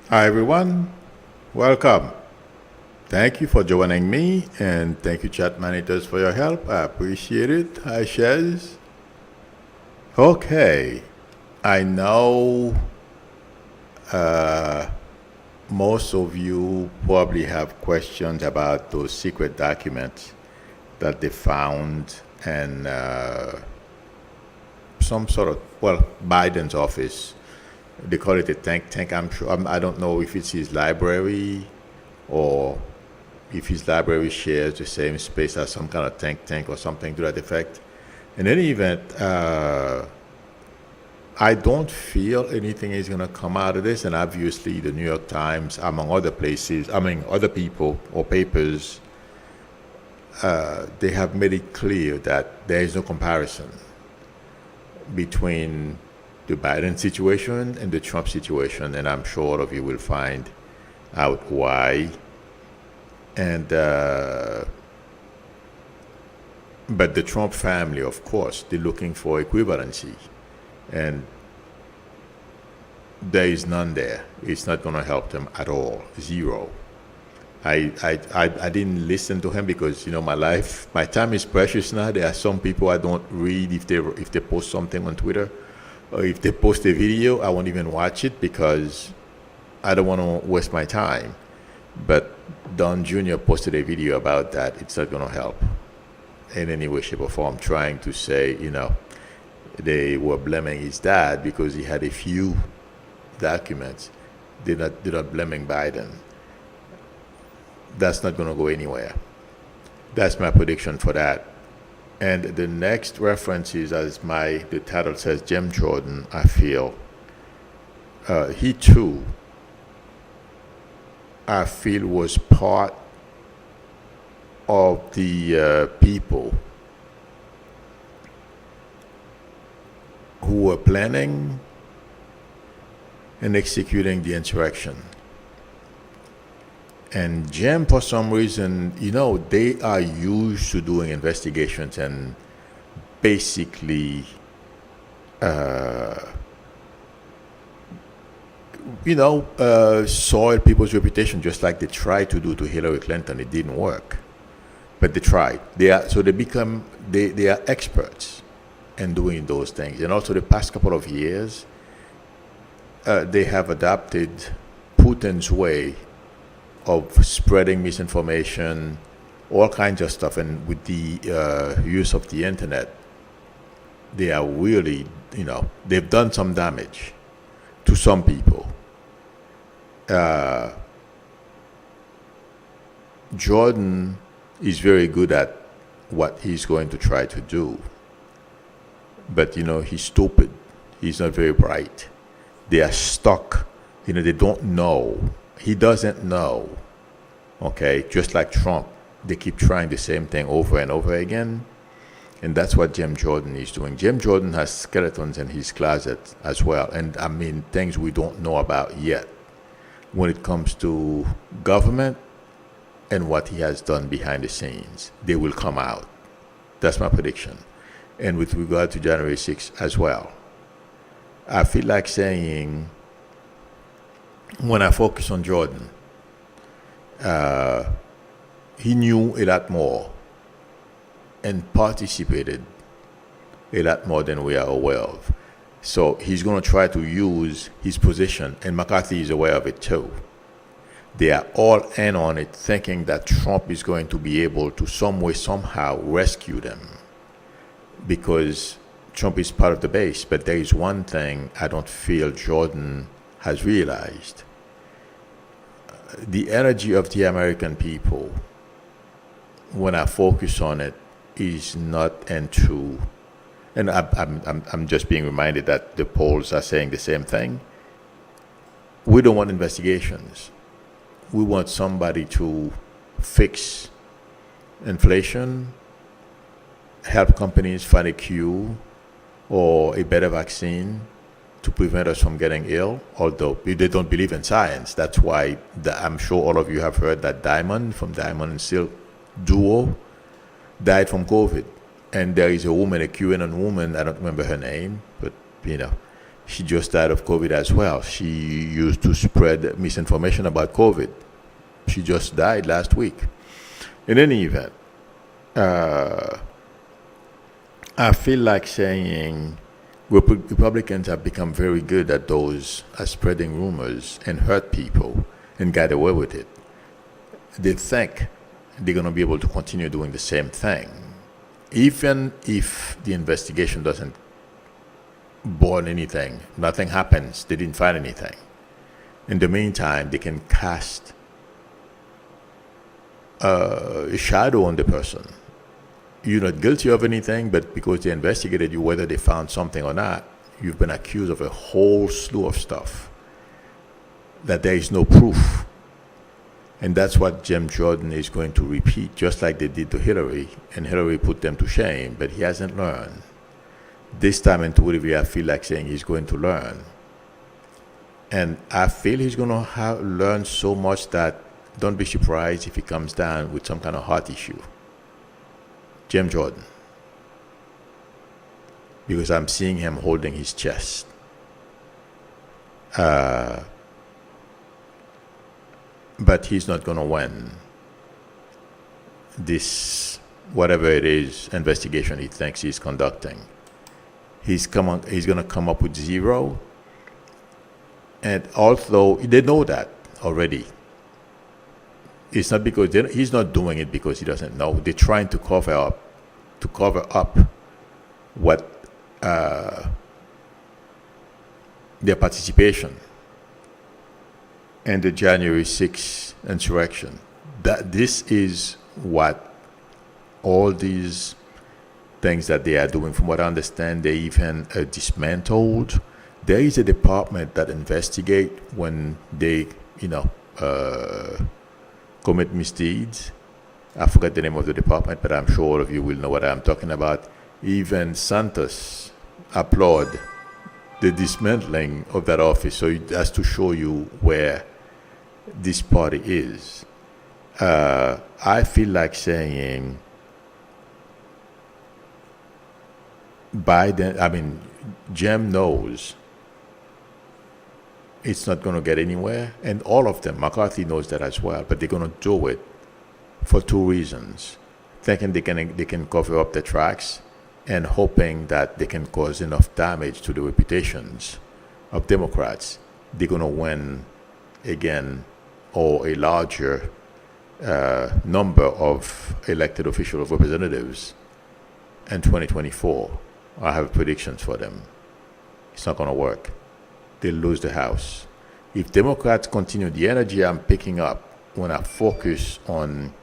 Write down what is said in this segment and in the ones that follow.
Hi, everyone. Welcome. Thank you for joining me, and thank you, chat managers, for your help. I appreciate it. Hi, Shez. Okay. I know most of you probably have questions about those secret documents that they found and some sort of, well, Biden's office. They call it a think tank. I'm sure. I don't know if it's his library or if his library shares the same space as some kind of think tank or something to that effect. In any event, I don't feel anything is going to come out of this. And obviously, the New York Times, among other places, other people or papers, they have made it clear that there is no comparison between the Biden situation and the Trump situation. And I'm sure all of you will find out why. And but the Trump family, of course, they're looking for equivalency, and there is none there. It's not going to help them at all. Zero. I didn't listen to him because my time is precious now. There are some people I don't read if they post something on Twitter, or if they post a video, I won't even watch it because I don't want to waste my time. But Don Jr. posted a video about that. It's not going to help in any way, shape, or form, trying to say, they were blaming his dad because he had a few documents. They're not blaming Biden. That's not going to go anywhere. That's my prediction for that. And the next reference is, as the title says, Jim Jordan, I feel. He too, I feel, was part of the people who were planning and executing the insurrection. And Jim, for some reason, they are used to doing investigations and basically, soil people's reputation, just like they tried to do to Hillary Clinton. It didn't work, but they tried. They are experts in doing those things. And also, the past couple of years, they have adopted Putin's way of spreading misinformation, all kinds of stuff. And with the use of the internet, they are really, they've done some damage to some people. Jordan is very good at what he's going to try to do. But, he's stupid. He's not very bright. They are stuck. They don't know. He doesn't know. Okay? Just like Trump. They keep trying the same thing over and over again. And that's what Jim Jordan is doing. Jim Jordan has skeletons in his closet as well. And things we don't know about yet when it comes to government and what he has done behind the scenes. They will come out. That's my prediction. And with regard to January 6th as well. I feel like saying, when I focus on Jordan, he knew a lot more and participated a lot more than we are aware of. So he's going to try to use his position, and McCarthy is aware of it too. They are all in on it, thinking that Trump is going to be able to some way, somehow rescue them because Trump is part of the base. But there is one thing I don't feel Jordan has realized. The energy of the American people, when I focus on it, is not into, and I'm just being reminded that the polls are saying the same thing. We don't want investigations. We want somebody to fix inflation, help companies find a cure or a better vaccine to prevent us from getting ill, although they don't believe in science. That's why I'm sure all of you have heard that Diamond from Diamond and Silk duo died from COVID. And there is a woman, a QAnon woman, I don't remember her name, but She just died of COVID as well. She used to spread misinformation about COVID. She just died last week. In any event, I feel like saying Republicans have become very good at those, at spreading rumors and hurt people and get away with it. They think they're going to be able to continue doing the same thing, even if the investigation doesn't born anything, nothing happens, they didn't find anything. In the meantime, they can cast a shadow on the person. You're not guilty of anything, but because they investigated you, whether they found something or not, you've been accused of a whole slew of stuff that there is no proof. And that's what Jim Jordan is going to repeat, just like they did to Hillary, and Hillary put them to shame, but he hasn't learned. This time in Twitter, I feel like saying he's going to learn. And I feel he's going to learn so much that don't be surprised if he comes down with some kind of heart issue. Jim Jordan. Because I'm seeing him holding his chest. But he's not going to win this, whatever it is, investigation he thinks he's conducting. He's going to come up with zero. And although they know that already, it's not because he's not doing it because he doesn't know. They're trying to cover up what their participation in the January 6th insurrection. That this is what all these things that they are doing. From what I understand, they even dismantled. There is a department that investigate when they, commit misdeeds. I forgot the name of the department, but I'm sure all of you will know what I'm talking about. Even Santos applaud the dismantling of that office. So that's to show you where this party is. I feel like saying Jim knows it's not going to get anywhere, and all of them, McCarthy knows that as well, but they're going to do it for two reasons. Thinking they can cover up the tracks and hoping that they can cause enough damage to the reputations of Democrats. They're going to win again, or a larger number of elected officials, representatives in 2024. I have predictions for them. It's not going to work. They'll lose the House. If Democrats continue the energy I'm picking up when I focus on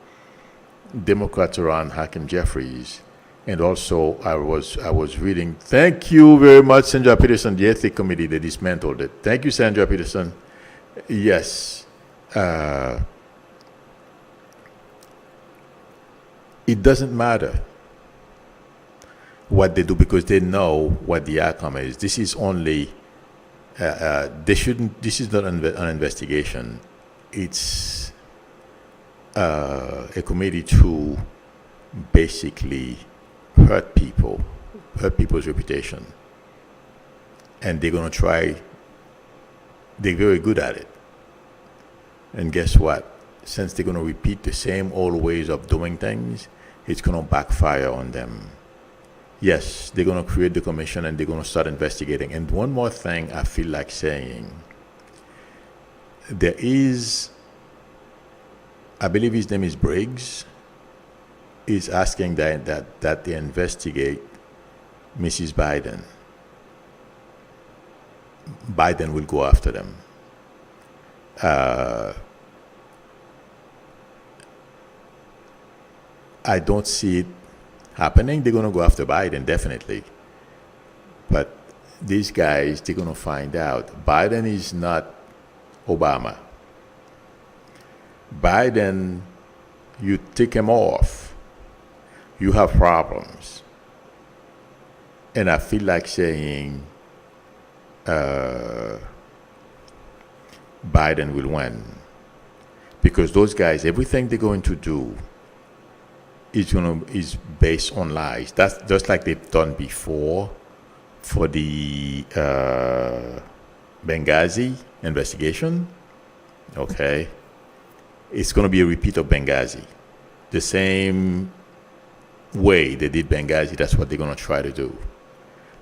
Democrats around Hakeem Jeffries, and also I was reading, thank you very much, Sandra Peterson, the Ethics Committee, they dismantled it. Thank you, Sandra Peterson. Yes. It doesn't matter what they do because they know what the outcome is. This is only, this is not an investigation. It's a committee to basically hurt people's reputation. And they're going to try, they're very good at it. And guess what? Since they're going to repeat the same old ways of doing things, it's going to backfire on them. Yes, they're going to create the commission and they're going to start investigating. And one more thing I feel like saying, there is, I believe his name is Briggs, is asking that they investigate Mrs. Biden. Biden will go after them. I don't see it happening. They're going to go after Biden, definitely. But these guys, they're going to find out. Biden is not Obama. Biden, you take him off, you have problems. And I feel like saying Biden will win. Because those guys, everything they're going to do is based on lies. That's just like they've done before for the Benghazi investigation, okay, it's going to be a repeat of Benghazi. The same way they did Benghazi, that's what they're going to try to do.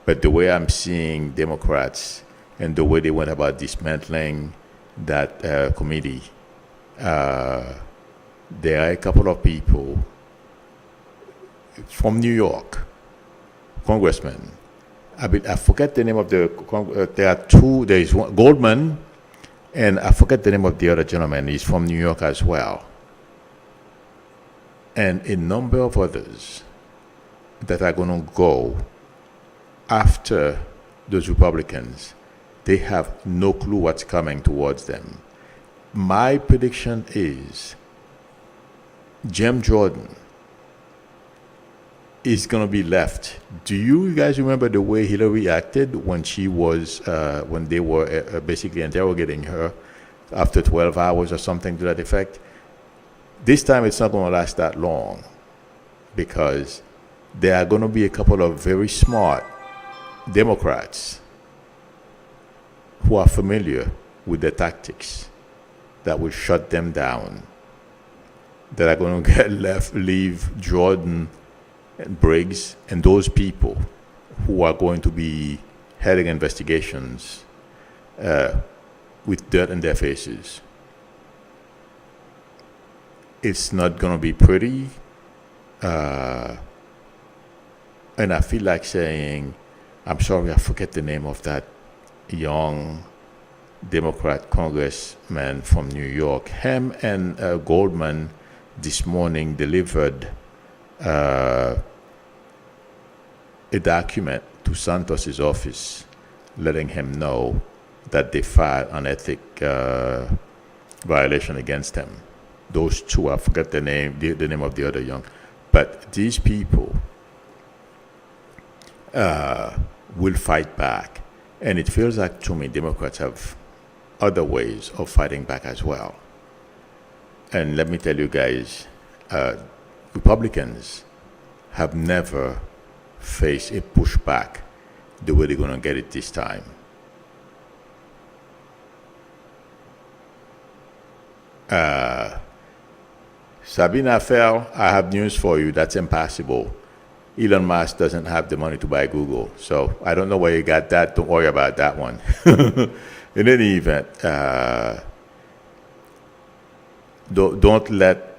But the way I'm seeing Democrats and the way they went about dismantling that committee, there are a couple of people from New York, congressmen. I forget the name of there are two. There is one, Goldman, and I forget the name of the other gentleman. He's from New York as well. And a number of others that are going to go after those Republicans. They have no clue what's coming towards them. My prediction is Jim Jordan is going to be left. Do you guys remember the way Hillary acted when she was, when they were basically interrogating her after 12 hours or something to that effect? This time it's not going to last that long because there are going to be a couple of very smart Democrats who are familiar with the tactics that will shut them down, that are going to leave Jordan and Briggs and those people who are going to be heading investigations with dirt in their faces. It's not going to be pretty. And I feel like saying, I'm sorry, I forget the name of that young Democrat congressman from New York. Him and Goldman this morning delivered a document to Santos's office letting him know that they filed an ethic violation against him. Those two, I forget the name of the other young, but these people will fight back. And it feels like to me Democrats have other ways of fighting back as well. And let me tell you guys, Republicans have never faced a pushback the way they're going to get it this time. Sabina Fell, I have news for you. That's impossible. Elon Musk doesn't have the money to buy Google. So I don't know where you got that. Don't worry about that one. In any event, don't let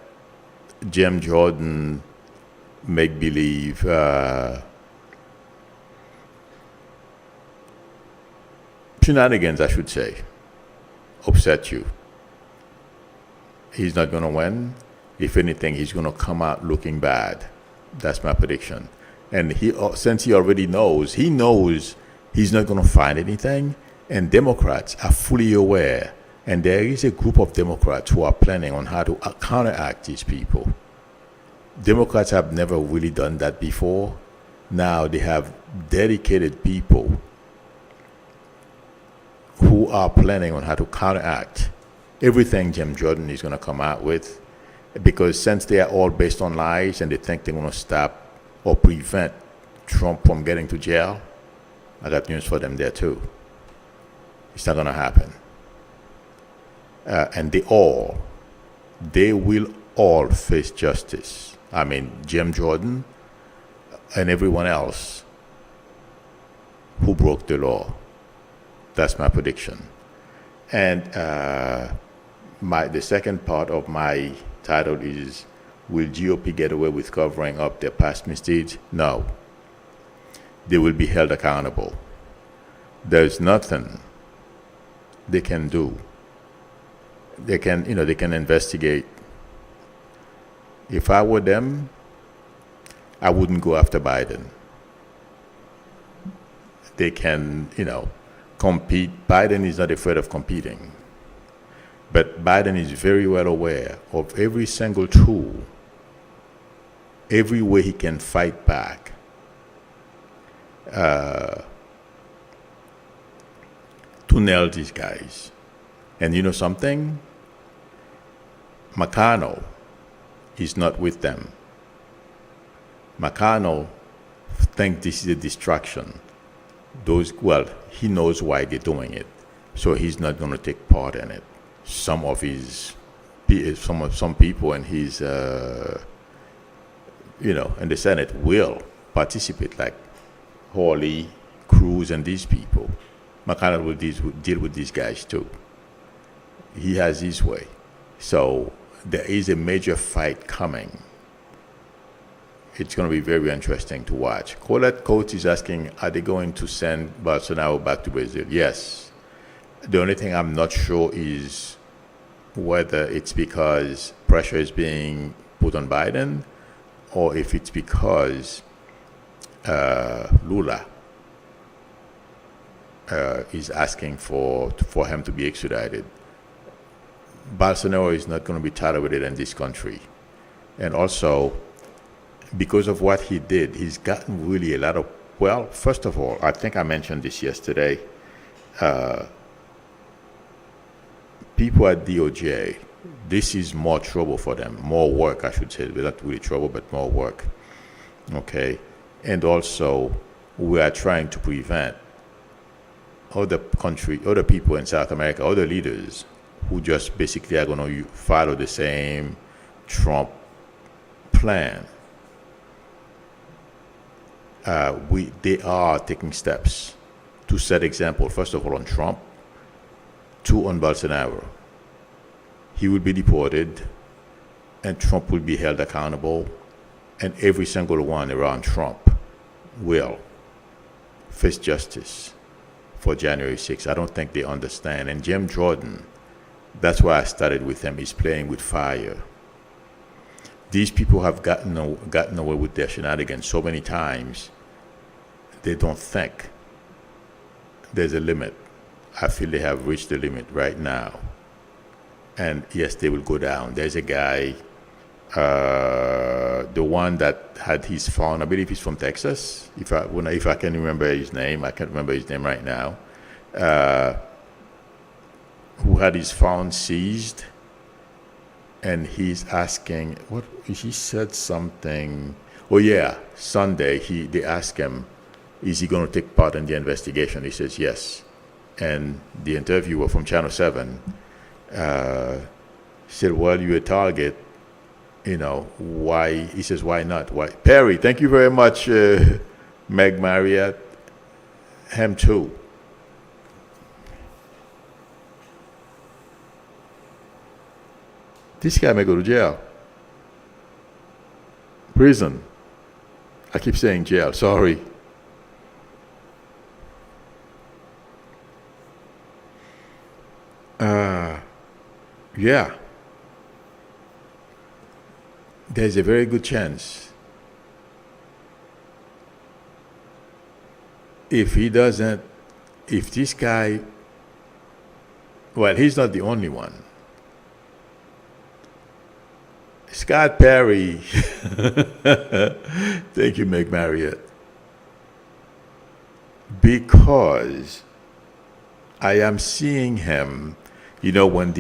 Jim Jordan make believe shenanigans, I should say, upset you. He's not going to win. If anything, he's going to come out looking bad. That's my prediction. And since he already knows, he's not going to find anything. And Democrats are fully aware. And there is a group of Democrats who are planning on how to counteract these people. Democrats have never really done that before. Now they have dedicated people who are planning on how to counteract everything Jim Jordan is going to come out with. Because since they are all based on lies and they think they're going to stop or prevent Trump from getting to jail, I got news for them there too. It's not going to happen. And they will all face justice. I mean, Jim Jordan and everyone else who broke the law. That's my prediction. And the second part of my title is, will GOP get away with covering up their past misdeeds? No. They will be held accountable. There's nothing they can do. They can investigate. If I were them, I wouldn't go after Biden. They can, compete. Biden is not afraid of competing. But Biden is very well aware of every single tool, every way he can fight back. To nail these guys. And you know something? McConnell is not with them. McConnell thinks this is a distraction. he knows why they're doing it, so he's not going to take part in it. Some people in his, in the Senate will participate, like Hawley, Cruz, and these people. McConnell will deal with these guys too. He has his way. So there is a major fight coming. It's going to be very interesting to watch. Colette Coates is asking, are they going to send Bolsonaro back to Brazil? Yes. The only thing I'm not sure is whether it's because pressure is being put on Biden or if it's because Lula is asking for him to be extradited. Bolsonaro is not going to be tolerated in this country. And also, because of what he did, he's gotten really a lot of, first of all, I think I mentioned this yesterday, people at DOJ, this is more trouble for them, more work, I should say, not really trouble, but more work, okay? And also, we are trying to prevent other people in South America, other leaders who just basically are going to follow the same Trump plan. They are taking steps to set example, first of all, on Trump, two, on Bolsonaro. He will be deported, and Trump will be held accountable, and every single one around Trump will face justice for January 6th. I don't think they understand. And Jim Jordan, that's why I started with him. He's playing with fire. These people have gotten away with their shenanigans so many times, they don't think there's a limit. I feel they have reached the limit right now. And yes, they will go down. There's a guy, the one that had his phone, I believe he's from Texas, if I can remember his name. I can't remember his name right now, who had his phone seized, and he's asking, what, he said something, Sunday, they asked him, is he going to take part in the investigation? He says yes. And the interviewer from Channel 7 said, well, you're a target, why? He says, why not? Why? Perry, thank you very much, Meg Marriott, him too. This guy may go to jail. Prison. I keep saying jail, sorry. There's a very good chance if this guy, he's not the only one. Scott Perry, thank you, Meg Marriott, because I am seeing him, when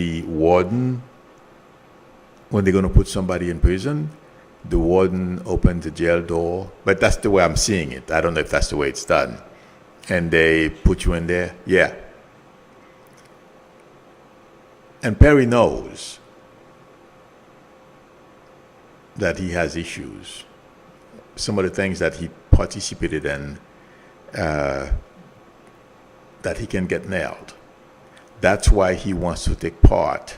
they're going to put somebody in prison, the warden opens the jail door, but that's the way I'm seeing it. I don't know if that's the way it's done. And they put you in there, yeah. And Perry knows that he has issues. Some of the things that he participated in, that he can get nailed. That's why he wants to take part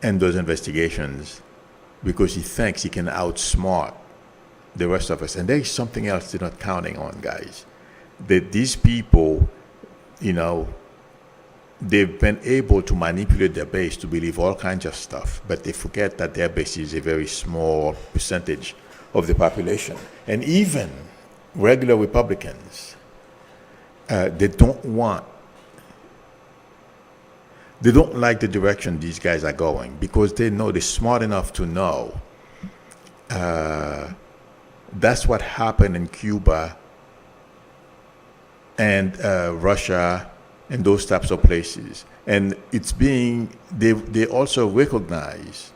in those investigations, because he thinks he can outsmart the rest of us. And there is something else they're not counting on, guys. That these people, they've been able to manipulate their base to believe all kinds of stuff, but they forget that their base is a very small percentage of the population. And even regular Republicans, they don't like the direction these guys are going, because they know they're smart enough to know that's what happened in Cuba and Russia and those types of places. And they also recognize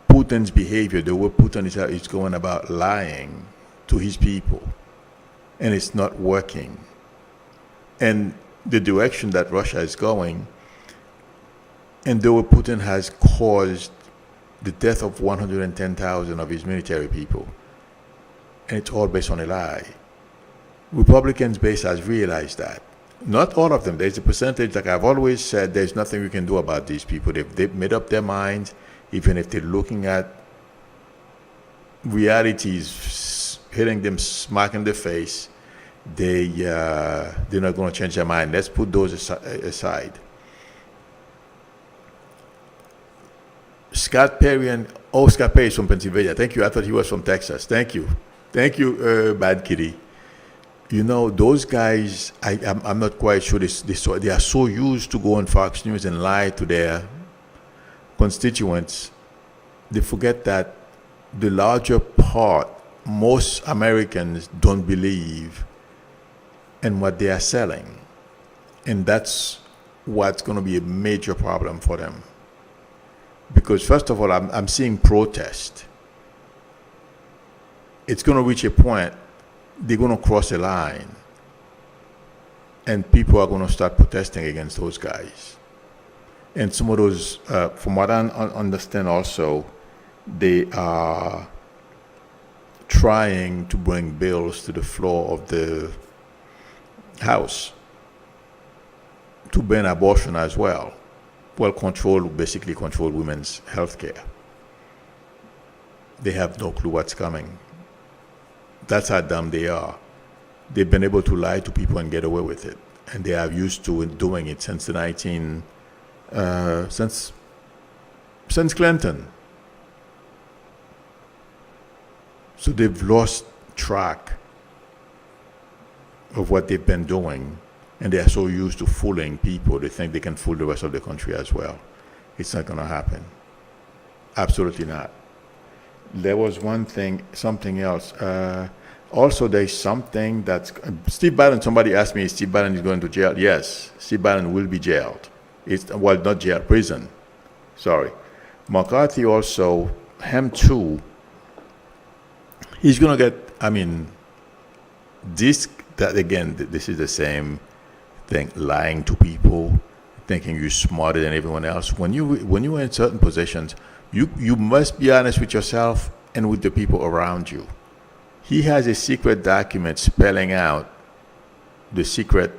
Putin's behavior, the way Putin is going about lying to his people. and it's not working. And the direction that Russia is going, and though Putin has caused the death of 110,000 of his military people, and it's all based on a lie. Republicans base has realized that. Not all of them. There's a percentage, like I've always said, there's nothing we can do about these people. They've made up their minds, even if they're looking at realities hitting them smack in the face, they're not going to change their mind. Let's put those aside. Scott Perry Scott Perry is from Pennsylvania. Thank you. I thought he was from Texas. Thank you, Bad Kitty. You know, those guys, I'm not quite sure they are so used to go on Fox News and lie to their constituents, they forget that the larger part, most Americans don't believe in what they are selling. And that's what's going to be a major problem for them. Because first of all, I'm seeing protest. It's going to reach a point, they're going to cross a line. And people are going to start protesting against those guys. And some of those, from what I understand also, they are trying to bring bills to the floor of the House to ban abortion as well. Well, basically control women's health care. They have no clue what's coming. That's how dumb they are. They've been able to lie to people and get away with it. And they are used to doing it since since Clinton. So they've lost track of what they've been doing, and they are so used to fooling people, they think they can fool the rest of the country as well. It's not going to happen. Absolutely not. There was something else. Also, there's something that's Steve Bannon. Somebody asked me, is Steve Bannon is going to jail? Yes, Steve Bannon will be jailed. Not jail, prison. Sorry. McCarthy also, him too. He's going to get, this is the same thing, lying to people, thinking you're smarter than everyone else. When you're in certain positions, you must be honest with yourself and with the people around you. He has a secret document spelling out the secret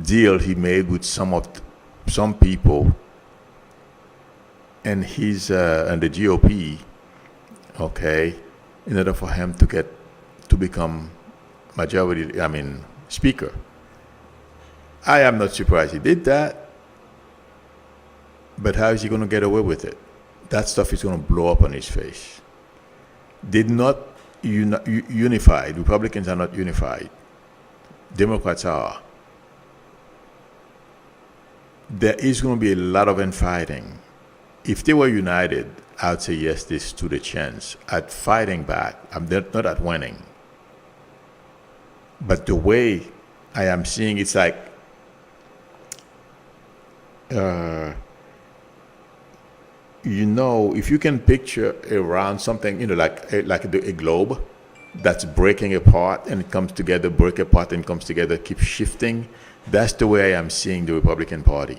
deal he made with some people, and he's and the GOP, okay, in order for him to become speaker. I am not surprised he did that, but how is he going to get away with it? That stuff is going to blow up on his face. They're not unified. Republicans are not unified. Democrats are. There is going to be a lot of infighting. If they were united, I would say yes, they stood a chance at fighting back. Not at winning. But the way I am seeing, it's like if you can picture around something, like a globe that's breaking apart and it comes together, break apart and comes together, keep shifting. That's the way I am seeing the Republican Party.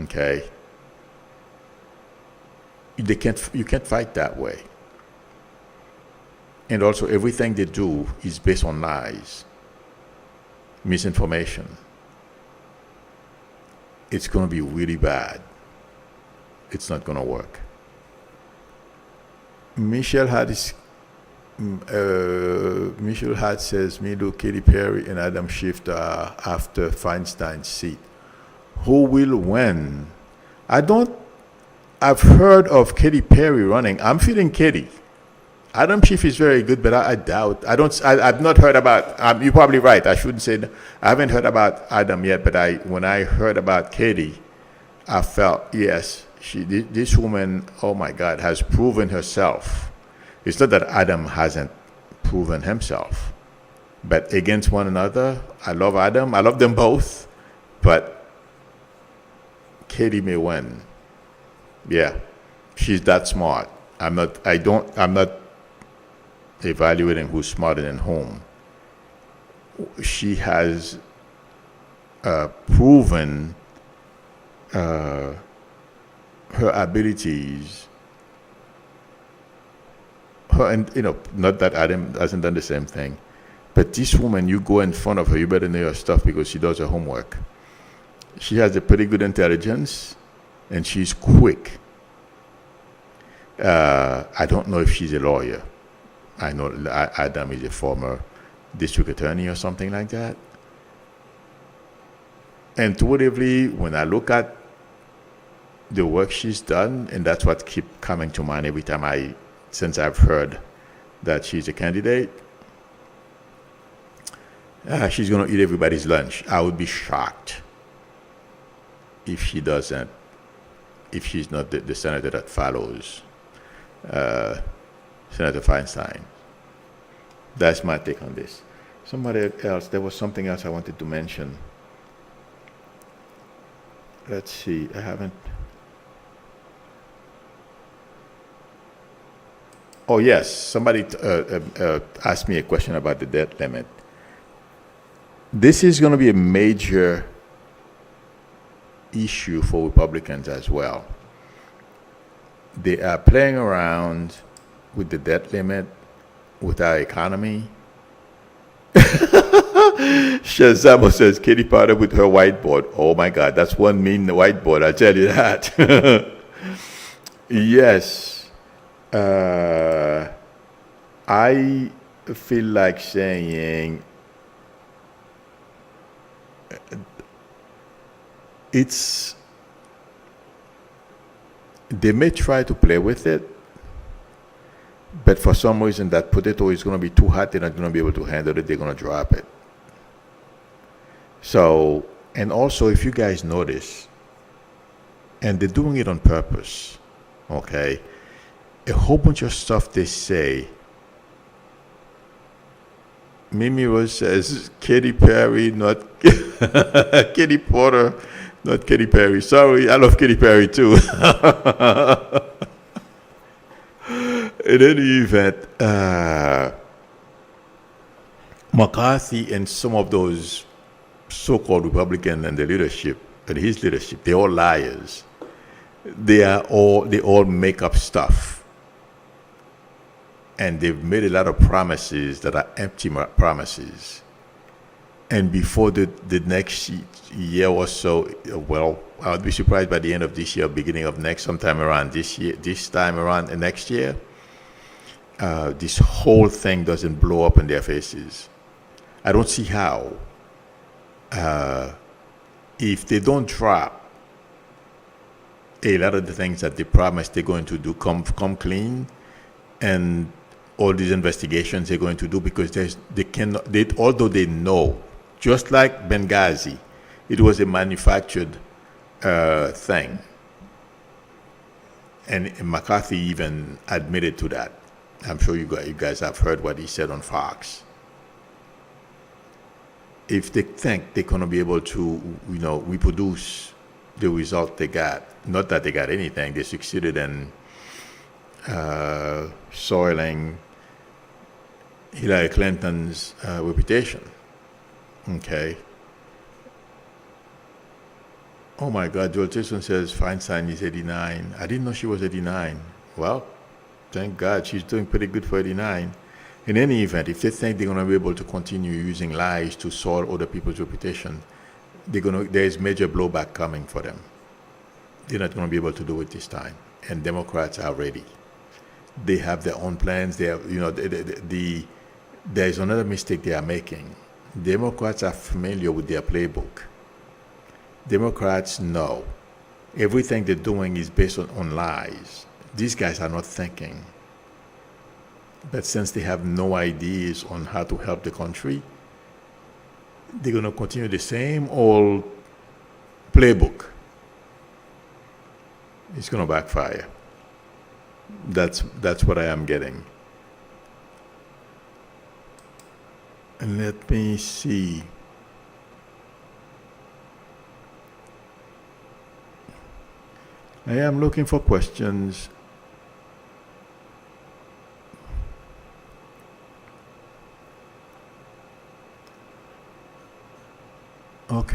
Okay, you can't fight that way. And also, everything they do is based on lies, misinformation. It's going to be really bad. It's not going to work. Michelle Hart says, Katy Perry and Adam Schiff are after Feinstein's seat. Who will win? I've heard of Katy Perry running. I'm feeling Katy. Adam Schiff is very good, but I doubt. I've not heard about. You're probably right. I shouldn't say. I haven't heard about Adam yet, but when I heard about Katie, I felt yes. This woman, oh my God, has proven herself. It's not that Adam hasn't proven himself, but against one another. I love Adam. I love them both, but Katie may win. Yeah, she's that smart. I'm not evaluating who's smarter than whom. she has proven her abilities. Her, and not that Adam hasn't done the same thing, but this woman, you go in front of her, you better know your stuff because she does her homework. She has a pretty good intelligence, and she's quick. I don't know if she's a lawyer. I know Adam is a former district attorney or something like that. Intuitively, when I look at the work she's done, and that's what keeps coming to mind every time since I've heard that she's a candidate, she's going to eat everybody's lunch. I would be shocked if she doesn't, if she's not the senator that follows Senator Feinstein. That's my take on this. Somebody else, there was something else I wanted to mention. Let's see, I haven't. Oh, yes, somebody asked me a question about the debt limit. This is going to be a major issue for Republicans as well. They are playing around with the debt limit with our economy. Shazamo says, Katie Potter with her whiteboard. Oh my God, that's one mean whiteboard, I tell you that. Yes. I feel like saying they may try to play with it, but for some reason that potato is going to be too hot, they're not going to be able to handle it, they're going to drop it. So, and also if you guys notice, and they're doing it on purpose, okay, a whole bunch of stuff they say. Mimi Rose says, Katy Perry, not Katie Porter, not Katy Perry. Sorry, I love Katy Perry too. In any event, McCarthy and some of those so-called Republicans and the leadership, and his leadership, they're all liars. They all make up stuff. And they've made a lot of promises that are empty promises. And before the next year or so, well, I would be surprised by the end of this year, beginning of next, sometime around this time around next year, this whole thing doesn't blow up in their faces. I don't see how. If they don't drop a lot of the things that they promised they're going to do, come clean, and all these investigations they're going to do, because although they know, just like Benghazi, it was a manufactured thing. And McCarthy even admitted to that. I'm sure you guys have heard what he said on Fox. If they think they're going to be able to, reproduce the result they got, not that they got anything, they succeeded in soiling Hillary Clinton's reputation. Okay. Oh my God, Joel Jason says Feinstein is 89. I didn't know she was 89. Well, thank God she's doing pretty good for 89. In any event, if they think they're going to be able to continue using lies to soil other people's reputation, there's major blowback coming for them. They're not going to be able to do it this time. And Democrats are ready. They have their own plans. They have, there's another mistake they are making. Democrats are familiar with their playbook. Democrats know everything they're doing is based on lies. These guys are not thinking. But since they have no ideas on how to help the country, they're going to continue the same old playbook. It's going to backfire. That's what I am getting. And let me see. I am looking for questions.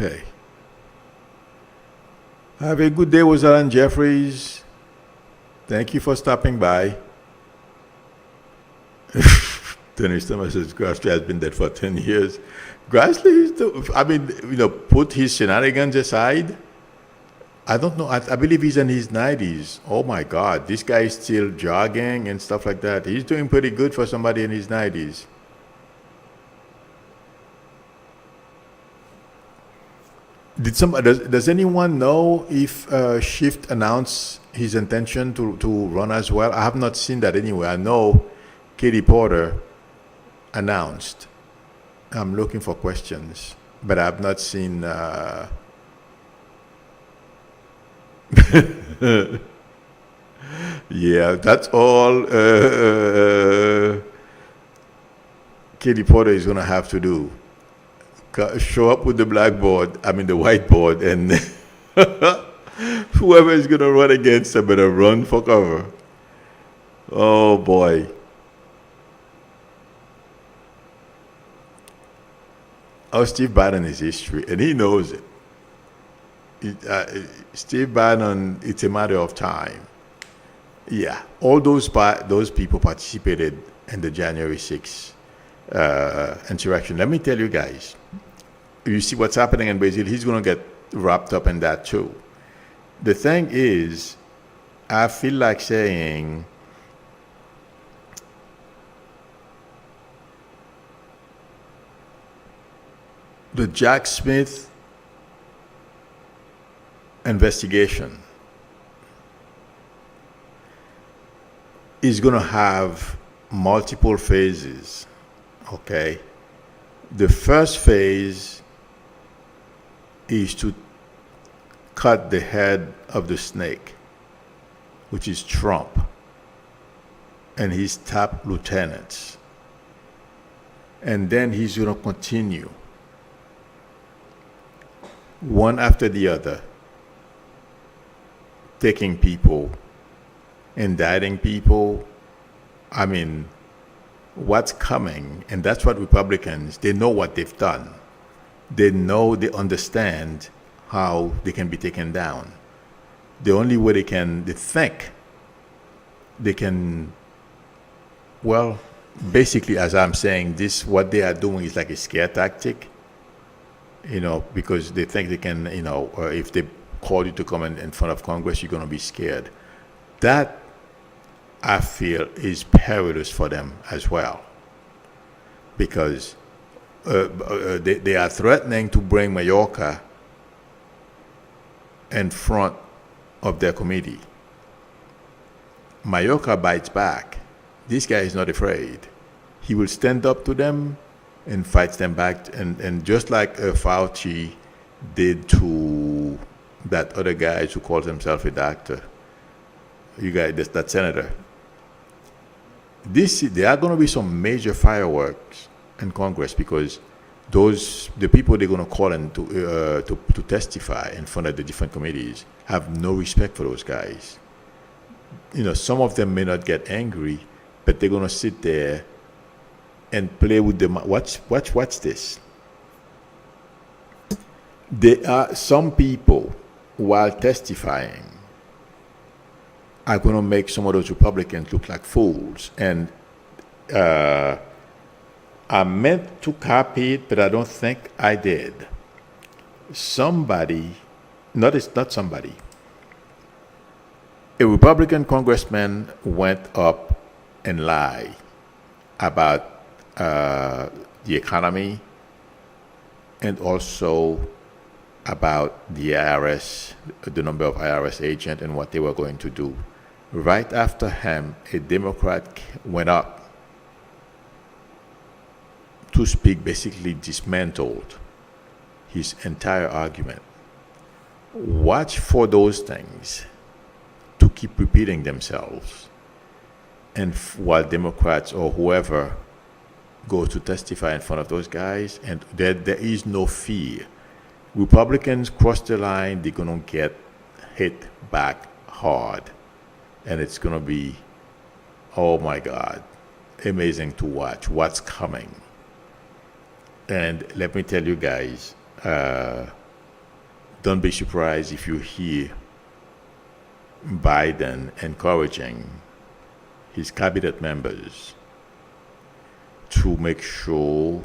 Okay. Have a good day, was Alan Jeffries. Thank you for stopping by. Dennis Thomas says Grassley has been dead for 10 years. Grassley, put his shenanigans aside. I don't know. I believe he's in his 90s. Oh my God. This guy is still jogging and stuff like that. He's doing pretty good for somebody in his 90s. Does anyone know if Schiff announced his intention to run as well? I have not seen that anywhere. I know Katie Porter announced. I'm looking for questions, but I have not seen. Yeah, that's all Katie Porter is going to have to do. Show up with the the whiteboard, and whoever is going to run against her better run for cover. Oh boy. Oh, Steve Bannon is history, and he knows it. Steve Bannon, it's a matter of time. Yeah, all those people participated in the January 6th insurrection. Let me tell you guys, you see what's happening in Brazil, he's going to get wrapped up in that too. The thing is, I feel like saying, the Jack Smith investigation is going to have multiple phases, okay? The first phase is to cut the head of the snake, which is Trump and his top lieutenants. And then he's going to continue, one after the other, taking people, indicting people. I mean, what's coming, and that's what Republicans, they know what they've done. They know, they understand how they can be taken down. The only way they think they can, well, basically, as I'm saying, what they are doing is like a scare tactic, because they think they can, if they call you to come in front of Congress, you're going to be scared. That, I feel, is perilous for them as well, because they are threatening to bring Mayorkas in front of their committee. Mayorkas bites back. This guy is not afraid. He will stand up to them and fight them back, and just like Fauci did to that other guy who calls himself a doctor, you guys, that senator. There are going to be some major fireworks in Congress, because the people they're going to call in to testify in front of the different committees have no respect for those guys. Some of them may not get angry, but they're going to sit there and play with them. Watch this. There are some people, while testifying, are going to make some of those Republicans look like fools. And I meant to copy it, but I don't think I did. Somebody, not somebody, a Republican congressman went up and lied about the economy and also about the IRS, the number of IRS agents and what they were going to do. Right after him, a Democrat went up to speak, basically dismantled his entire argument. Watch for those things to keep repeating themselves. And while Democrats or whoever go to testify in front of those guys, and there is no fear. Republicans cross the line, they're going to get hit back hard. And it's going to be, oh my God, amazing to watch what's coming. And let me tell you guys, don't be surprised if you hear Biden encouraging his cabinet members to make sure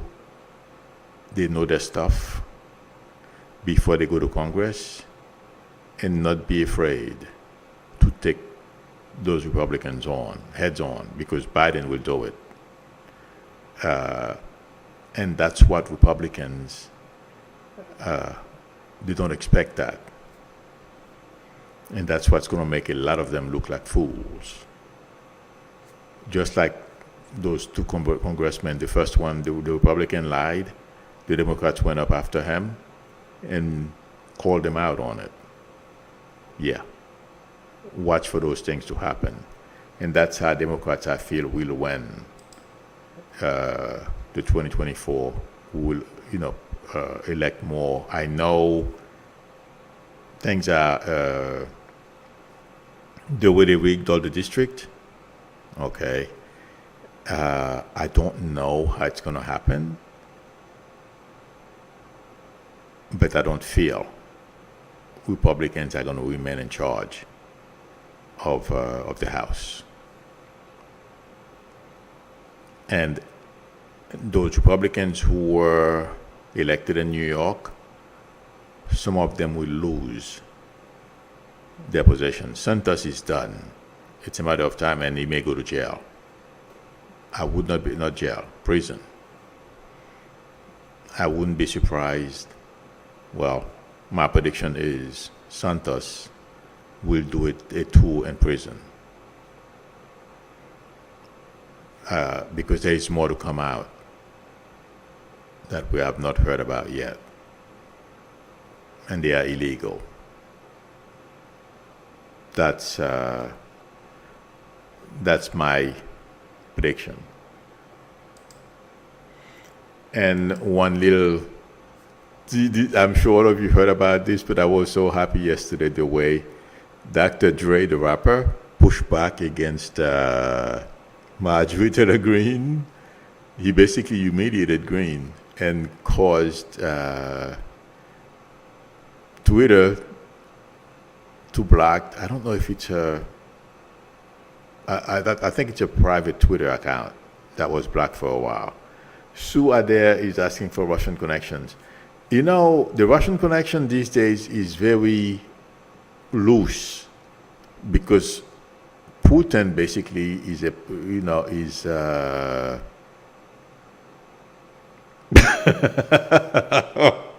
they know their stuff before they go to Congress and not be afraid to take those Republicans on, heads on, because Biden will do it. And that's what Republicans, they don't expect that. And that's what's going to make a lot of them look like fools. Just like those two congressmen, the first one, the Republican lied, the Democrats went up after him and called him out on it. Yeah. Watch for those things to happen. And that's how Democrats, I feel, will win the 2024, who will, elect more. I know things are the way they rigged all the district. Okay. I don't know how it's going to happen, but I don't feel Republicans are going to remain in charge of the House. And those Republicans who were elected in New York, some of them will lose their position. Santos is done. It's a matter of time, and he may go to jail. I would not jail, prison. I wouldn't be surprised. Well, my prediction is Santos will do a tour in prison. Because there is more to come out that we have not heard about yet. And they are illegal. That's my prediction. And one little, I'm sure all of you heard about this, but I was so happy yesterday the way Dr. Dre, the rapper, pushed back against Marjorie Taylor Greene. He basically humiliated Greene and caused Twitter to block. I don't know if it's I think it's a private Twitter account that was blocked for a while. Sue Adair is asking for Russian connections. The Russian connection these days is very loose because Putin basically is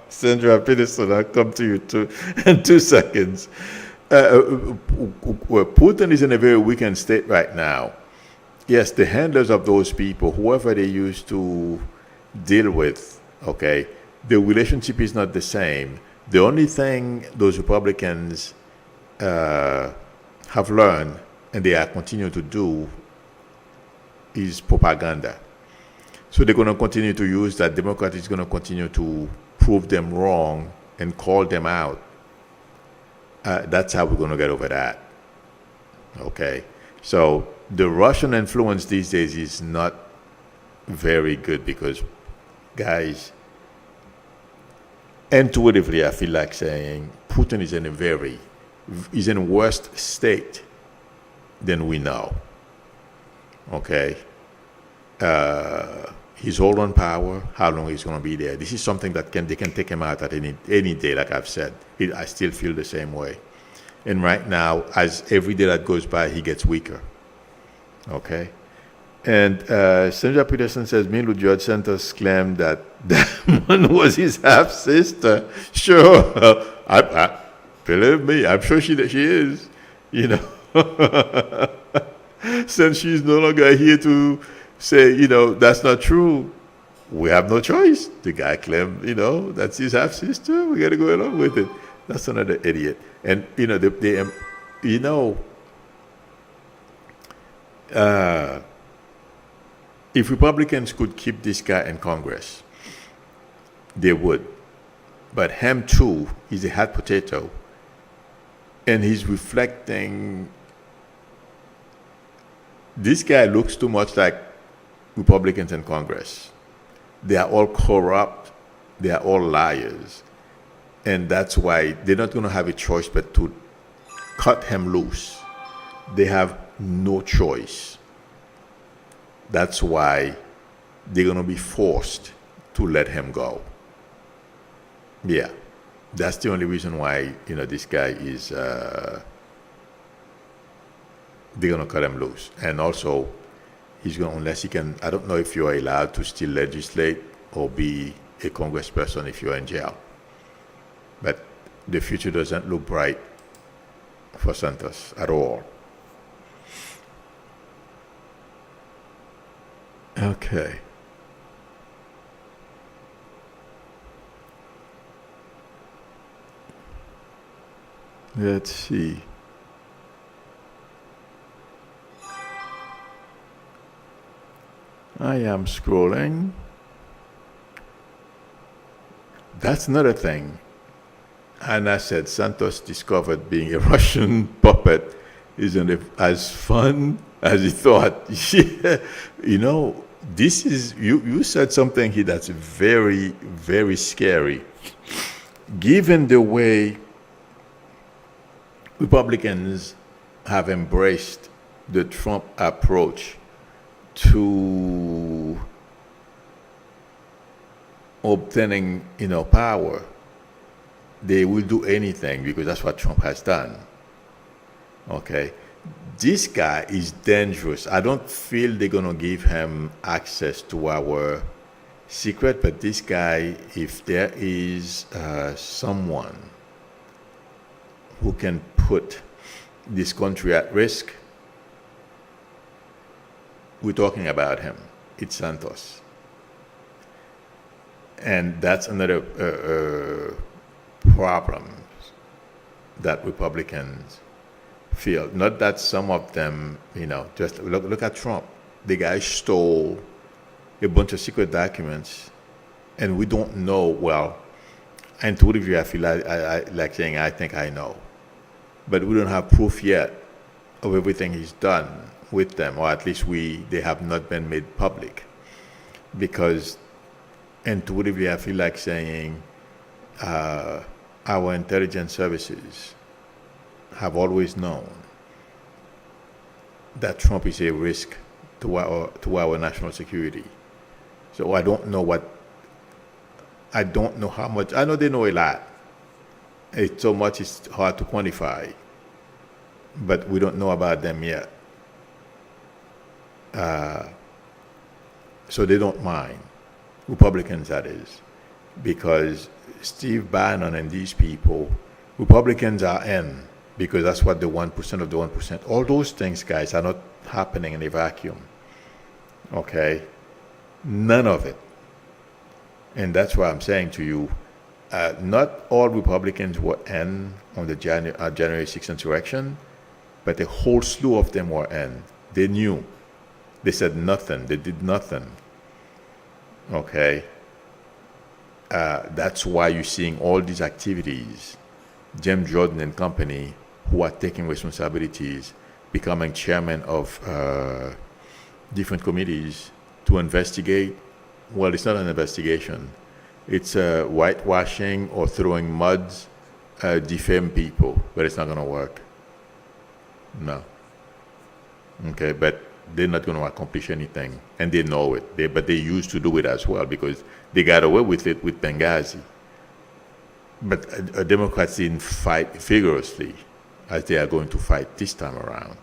Sandra Peterson, I'll come to you in 2 seconds. Putin is in a very weakened state right now. Yes, the handlers of those people, whoever they used to deal with, okay, the relationship is not the same. The only thing those Republicans have learned, and they are continuing to do, is propaganda. So they're going to continue to use that. Democrat is going to continue to prove them wrong and call them out. That's how we're going to get over that. Okay? So the Russian influence these days is not very good because, guys, intuitively I feel like saying Putin is in a worse state than we know. Okay? His hold on power, how long he's going to be there. This is something that they can take him out at any day, like I've said. I still feel the same way. And right now, as every day that goes by, he gets weaker. Okay? And Sandra Peterson says, meanwhile, Judge Santos claimed that one was his half-sister. Sure. Believe me, I'm sure she is. Since she's no longer here to say, that's not true, we have no choice. The guy claimed, that's his half-sister. We got to go along with it. That's another idiot. And, if Republicans could keep this guy in Congress, they would. But him, too, he's a hot potato. And he's reflecting. This guy looks too much like Republicans in Congress. They are all corrupt. They are all liars. And that's why they're not going to have a choice but to cut him loose. They have no choice. That's why they're going to be forced to let him go. Yeah. That's the only reason why, this guy is, they're going to cut him loose. And also, he's going to, unless he can, I don't know if you're allowed to still legislate or be a congressperson if you're in jail. But the future doesn't look bright for Santos at all. Okay. Let's see. I am scrolling. That's another thing. Anna said Santos discovered being a Russian puppet isn't as fun as he thought. This is, you said something here that's very, very scary. Given the way Republicans have embraced the Trump approach to obtaining, power, they will do anything because that's what Trump has done. Okay? This guy is dangerous. I don't feel they're going to give him access to our secret, but this guy, if there is someone who can put this country at risk, we're talking about him. It's Santos. And that's another problem that Republicans feel. Not that some of them, just look at Trump. The guy stole a bunch of secret documents, and we don't know, well, and to you, I feel like saying, I think I know. But we don't have proof yet of everything he's done with them, or at least they have not been made public. Because intuitively, I feel like saying our intelligence services have always known that Trump is a risk to our national security. So I don't know how much. I know they know a lot. It's so much it's hard to quantify, but we don't know about them yet. So they don't mind, Republicans that is, because Steve Bannon and these people, Republicans are in, because that's what the 1% of the 1%. All those things, guys, are not happening in a vacuum. Okay? None of it. And that's why I'm saying to you, not all Republicans were in on the January 6th insurrection, but a whole slew of them were in. They knew. They said nothing. They did nothing. Okay? That's why you're seeing all these activities. Jim Jordan and company, who are taking responsibilities, becoming chairman of different committees to investigate. Well, it's not an investigation. It's whitewashing or throwing muds, defame people, but it's not going to work. No. Okay, but they're not going to accomplish anything, and they know it. But they used to do it as well because they got away with it with Benghazi. But Democrats didn't fight vigorously as they are going to fight this time around.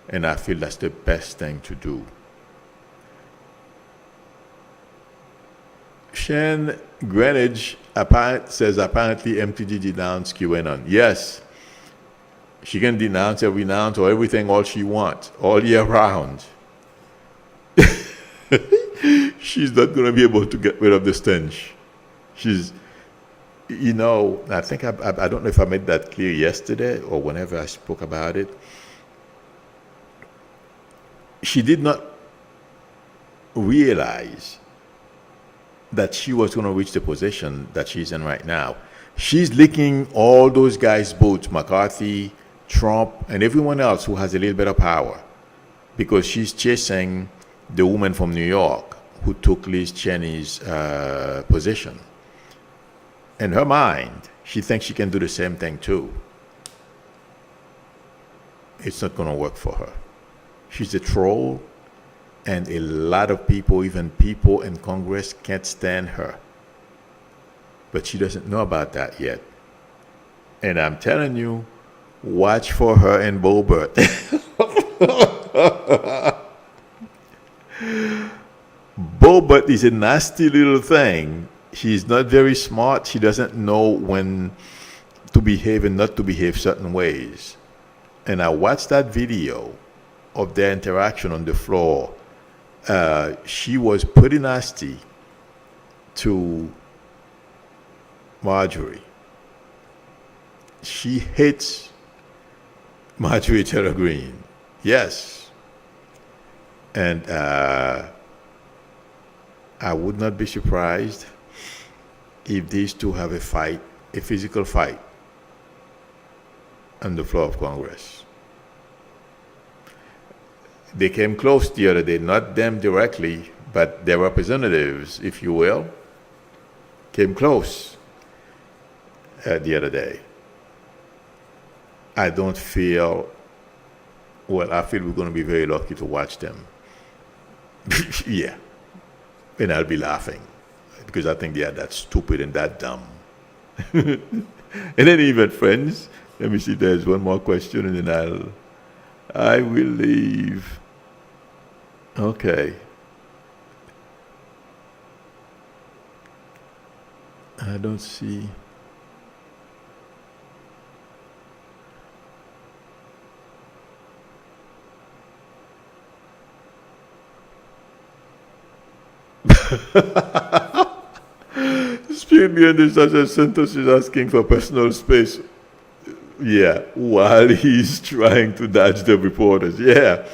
And I feel that's the best thing to do. Shane Greenwich says apparently MTG denounced QAnon. Yes, she can denounce or renounce or everything all she wants, all year round. She's not going to be able to get rid of the stench. She's, I think I don't know if I made that clear yesterday or whenever I spoke about it. She did not realize that she was going to reach the position that she's in right now. She's licking all those guys' boots, McCarthy, Trump, and everyone else who has a little bit of power, because she's chasing the woman from New York who took Liz Cheney's position. In her mind, she thinks she can do the same thing too. It's not going to work for her. She's a troll, and a lot of people, even people in Congress, can't stand her. But she doesn't know about that yet. And I'm telling you, watch for her and Bobert. Bobert is a nasty little thing. She's not very smart. She doesn't know when to behave and not to behave certain ways. And I watched that video of their interaction on the floor. She was pretty nasty to Marjorie. She hates Marjorie Taylor Greene. Yes. And I would not be surprised if these two have a fight, a physical fight, on the floor of Congress. They came close the other day, not them directly, but their representatives, if you will, came close the other day. I don't feel, well, I feel we're going to be very lucky to watch them. Yeah. And I'll be laughing because I think they are that stupid and that dumb. And then even friends, let me see, there's one more question and then I will leave. Okay. I don't see. Spirit behind this, such as Santos is asking for personal space. Yeah, while he's trying to dodge the reporters. Yeah.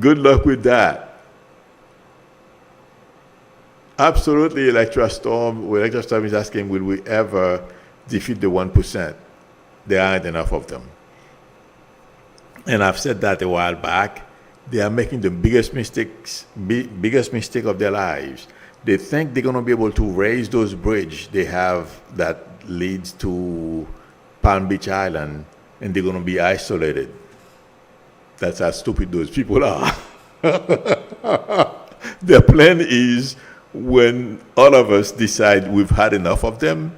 Good luck with that. Absolutely, Electra Storm is asking, will we ever defeat the 1%? There aren't enough of them. And I've said that a while back. They are making the biggest mistake of their lives. They think they're going to be able to raise those bridges they have that leads to Palm Beach Island, and they're going to be isolated. That's how stupid those people are. Their plan is, when all of us decide we've had enough of them,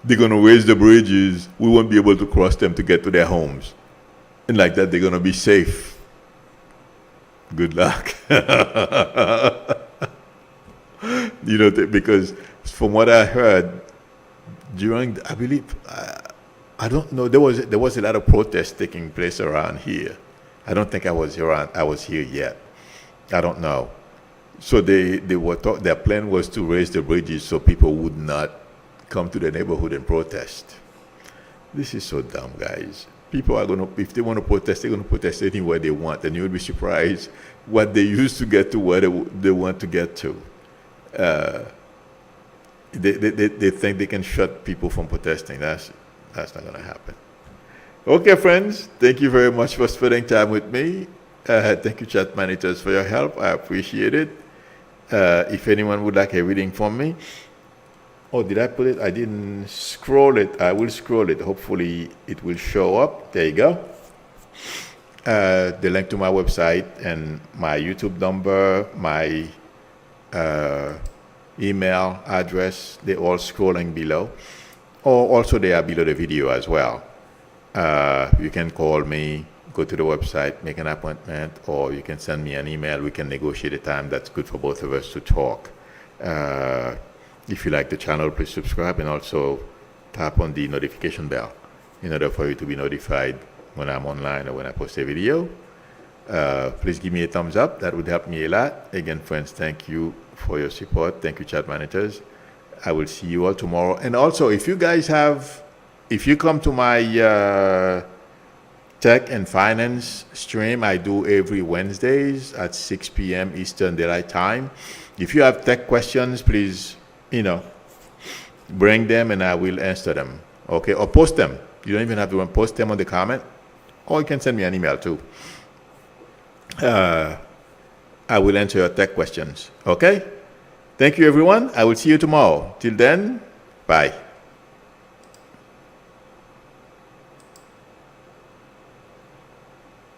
they're going to raise the bridges. We won't be able to cross them to get to their homes. And like that, they're going to be safe. Good luck. Because from what I heard during, I believe, I don't know, there was a lot of protests taking place around here. I don't think I was here yet. I don't know. So their plan was to raise the bridges so people would not come to the neighborhood and protest. This is so dumb, guys. People are if they want to protest, they're going to protest anywhere they want, and you'll be surprised what they used to get to where they want to get to. They think they can shut people from protesting. That's not going to happen. Okay, friends, thank you very much for spending time with me. Thank you, chat managers, for your help. I appreciate it. If anyone would like a reading from me, oh, did I put it? I didn't scroll it. I will scroll it. Hopefully, it will show up. There you go. The link to my website and my YouTube number, my email address, they're all scrolling below. Or also, they are below the video as well. You can call me, go to the website, make an appointment, or you can send me an email. We can negotiate a time that's good for both of us to talk. If you like the channel, please subscribe and also tap on the notification bell in order for you to be notified when I'm online or when I post a video. Please give me a thumbs up. That would help me a lot. Again, friends, thank you for your support. Thank you, chat managers. I will see you all tomorrow. And also, if you come to my tech and finance stream, I do every Wednesdays at 6 p.m. Eastern Daylight Time. If you have tech questions, please, bring them and I will answer them. Okay, or post them. You don't even have to post them on the comment, or you can send me an email too. I will answer your tech questions. Okay? Thank you, everyone. I will see you tomorrow. Till then, Bye.